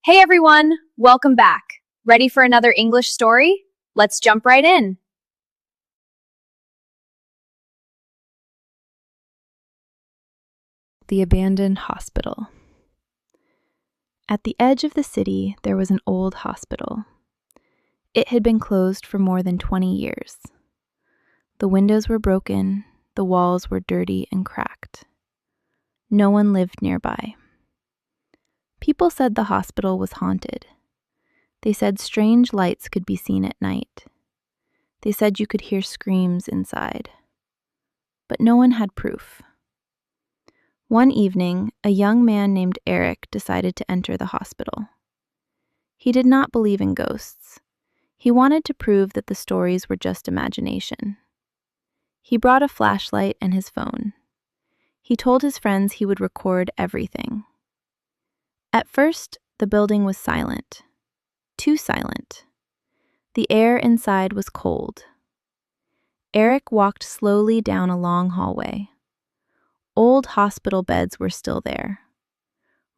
Hey everyone, welcome back. Ready for another English story? Let's jump right in. The abandoned hospital. At the edge of the city, there was an old hospital. It had been closed for more than 20 years. The windows were broken, the walls were dirty and cracked. No one lived nearby. People said the hospital was haunted. They said strange lights could be seen at night. They said you could hear screams inside. But no one had proof. One evening, a young man named Eric decided to enter the hospital. He did not believe in ghosts. He wanted to prove that the stories were just imagination. He brought a flashlight and his phone. He told his friends he would record everything. At first, the building was silent. Too silent. The air inside was cold. Eric walked slowly down a long hallway. Old hospital beds were still there.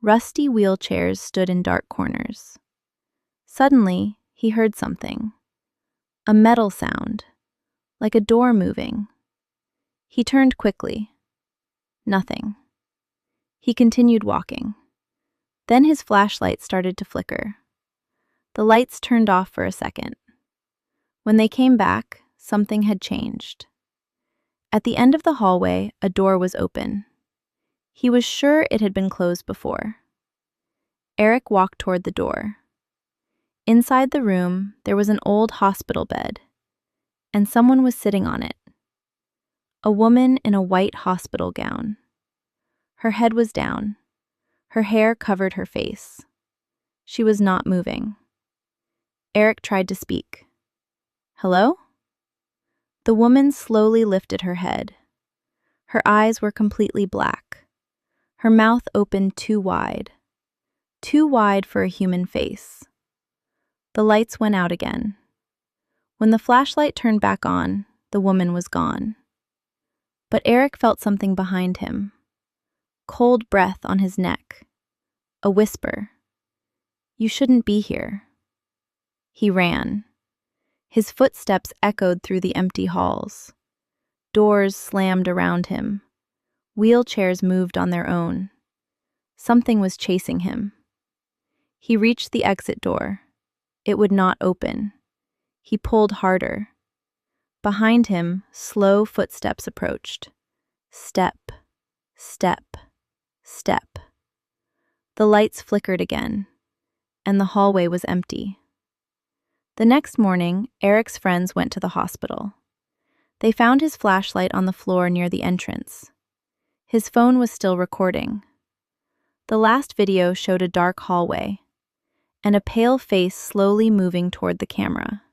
Rusty wheelchairs stood in dark corners. Suddenly, he heard something. A metal sound, like a door moving. He turned quickly. Nothing. He continued walking. Then his flashlight started to flicker. The lights turned off for a second. When they came back, something had changed. At the end of the hallway, a door was open. He was sure it had been closed before. Eric walked toward the door. Inside the room, there was an old hospital bed, and someone was sitting on it. A woman in a white hospital gown. Her head was down. Her hair covered her face. She was not moving. Eric tried to speak. "Hello?" The woman slowly lifted her head. Her eyes were completely black. Her mouth opened too wide for a human face. The lights went out again. When the flashlight turned back on, the woman was gone. But Eric felt something behind him. Cold breath on his neck. A whisper. "You shouldn't be here." He ran. His footsteps echoed through the empty halls. Doors slammed around him. Wheelchairs moved on their own. Something was chasing him. He reached the exit door. It would not open. He pulled harder. Behind him, slow footsteps approached. Step, step, step. The lights flickered again, and the hallway was empty. The next morning, Eric's friends went to the hospital. They found his flashlight on the floor near the entrance. His phone was still recording. The last video showed a dark hallway, and a pale face slowly moving toward the camera.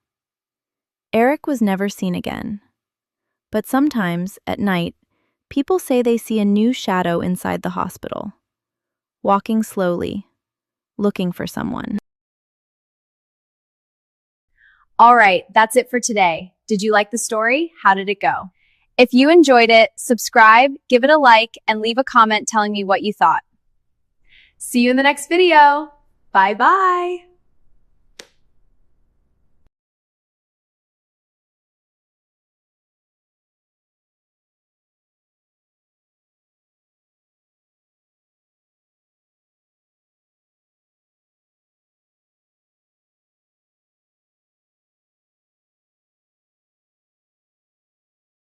Eric was never seen again. But sometimes, at night, people say they see a new shadow inside the hospital, walking slowly, looking for someone. All right, that's it for today. Did you like the story? How did it go? If you enjoyed it, subscribe, give it a like, and leave a comment telling me what you thought. See you in the next video. Bye-bye.